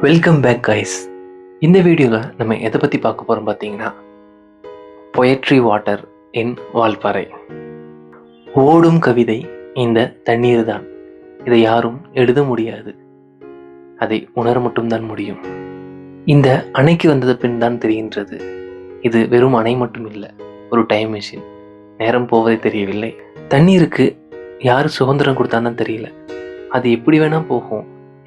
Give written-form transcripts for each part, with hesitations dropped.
Welcome back guys. இந்த வீடியோவில் நம்ம எதை பற்றி பார்க்க போகிறோம் பார்த்தீங்கன்னா, பொயட்ரி வாட்டர் இன் வால்பாறை. ஓடும் கவிதை இந்த தண்ணீர் தான். இதை யாரும் எழுத முடியாது, அதை உணர மட்டும்தான் முடியும். இந்த அணைக்கு வந்தது பின் தான் தெரிகின்றது, இது வெறும் அணை மட்டும் இல்லை, ஒரு டைம் மிஷின். நேரம் போவதே தெரியவில்லை. தண்ணீருக்கு யார் சுதந்திரம் கொடுத்தான்னு தெரியல. அது எப்படி வேணால் போகும்,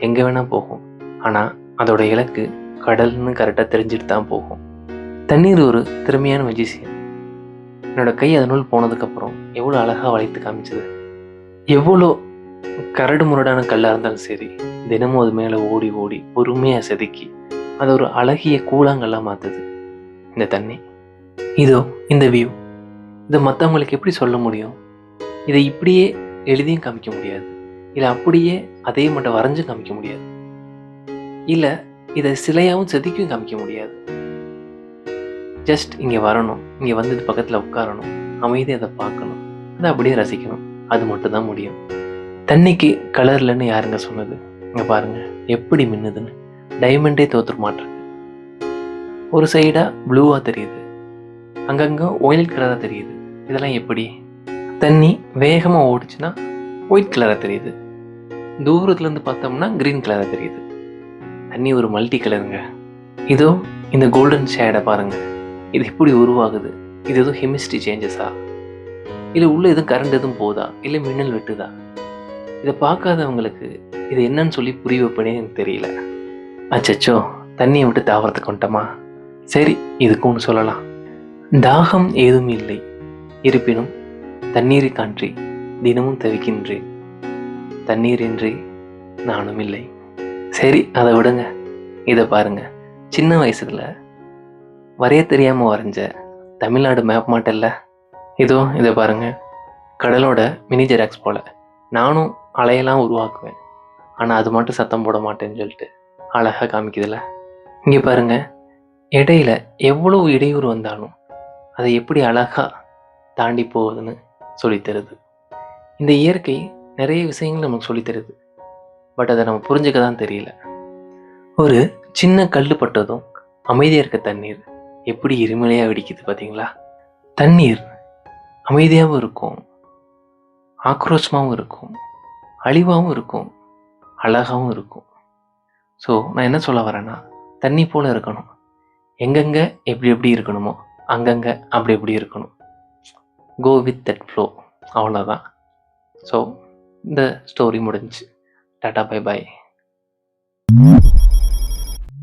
எங்கே வேணால் போகும். ஆனால் அதோட இலக்கு கடல்னு கரெக்டாக தெரிஞ்சுட்டு தான் போகும். தண்ணீர் ஒரு திறமையான மெஜிசியன். என்னோட கை அதனுள் போனதுக்கப்புறம் எவ்வளோ அழகாக வளைத்து காமிச்சது. எவ்வளோ கரடு முரடான கல்லாக இருந்தாலும் சரி, தினமும் அது மேலே ஓடி ஓடி பொறுமையாக செதுக்கி அதை ஒரு அழகிய கூழாங்கல்லாம் மாற்றுது இந்த தண்ணி. இதோ இந்த வியூ. இதை மற்றவங்களுக்கு எப்படி சொல்ல முடியும்? இதை இப்படியே எழுதியும் காமிக்க முடியாது, இல்லை அப்படியே அதே மட்டும் வரைஞ்சும் காமிக்க முடியாது, இல்லை இதை சிலையாகவும் செதுக்கியும் காமிக்க முடியாது. ஜஸ்ட் இங்கே வரணும், இங்கே வந்து இது பக்கத்தில் உட்காரணும், அமைதியாக அதை பார்க்கணும், அதை அப்படியே ரசிக்கணும். அது மட்டும்தான் முடியும். தண்ணிக்கு கலர் இல்லைன்னு யாருங்க சொன்னது? இங்கே பாருங்கள் எப்படி மின்னுதுன்னு. டைமண்டே தோற்றுற மாட்டிருக்கு. ஒரு சைடாக ப்ளூவாக தெரியுது, அங்கங்கே ஒயிட் கலராக தெரியுது. இதெல்லாம் எப்படி? தண்ணி வேகமாக ஓடிச்சுன்னா ஒயிட் கலராக தெரியுது, தூரத்துலேருந்து பார்த்தோம்னா க்ரீன் கலராக தெரியுது. தண்ணி ஒரு மல்டி கலருங்க. இதோ இந்த கோல்டன் ஷேடை பாருங்கள், இது எப்படி உருவாகுது? இது எதுவும் கெமிஸ்ட்ரி சேஞ்சஸா, இல்லை உள்ள எதுவும் கரண்ட் எதுவும் போதா, இல்லை மின்னல் வெட்டுதா? இதை பார்க்காதவங்களுக்கு இது என்னன்னு சொல்லி புரிய வைப்பனே எனக்கு தெரியல. அச்சச்சோ, தண்ணியை விட்டு தாவரத்துக்கு வந்துட்டோமா? சரி, இதுக்கு ஒன்று சொல்லலாம். தாகம் ஏதும் இல்லை, இருப்பினும் தண்ணீரை கான்றி தினமும் தவிக்கின்றேன், தண்ணீர் இன்றி நானும் இல்லை. சரி, அதை விடுங்க. இதை பாருங்க, சின்ன வயசுல வரைய தெரியாமல் வரைஞ்ச தமிழ்நாடு மேப் மாட்டல்ல, இதோ இதை பாருங்க. கடலோட மினி ஜெராக்ஸ் போல நானும் அலையெல்லாம் உருவாக்குவேன், ஆனால் அது மட்டும் சத்தம் போட மாட்டேன்னு சொல்லிட்டு அழகாக காமிக்குதுல்ல. இங்கே பாருங்க, இடையில எவ்வளவு இடையூறு வந்தாலும் அதை எப்படி அழகாக தாண்டி போகுதுன்னு சொல்லித்தருது. இந்த இயற்கை நிறைய விஷயங்கள் நமக்கு சொல்லித்தருது, பட் அதை நம்ம புரிஞ்சுக்க தான் தெரியல. ஒரு சின்ன கல் பட்டதும் அமைதியாக இருக்க தண்ணீர் எப்படி இருமலையாக வெடிக்குது பார்த்தீங்களா? தண்ணீர் அமைதியாகவும் இருக்கும், ஆக்ரோஷமாகவும் இருக்கும், அழிவாகவும் இருக்கும், அழகாகவும் இருக்கும். ஸோ நான் என்ன சொல்ல வரேன்னா, தண்ணி போல் இருக்கணும். எங்கெங்கே எப்படி எப்படி இருக்கணுமோ அங்கங்கே அப்படி எப்படி இருக்கணும். கோ வித் தட் ஃப்ளோ, அவ்வளோதான். ஸோ இந்த ஸ்டோரி முடிஞ்சு. Tata, bye bye.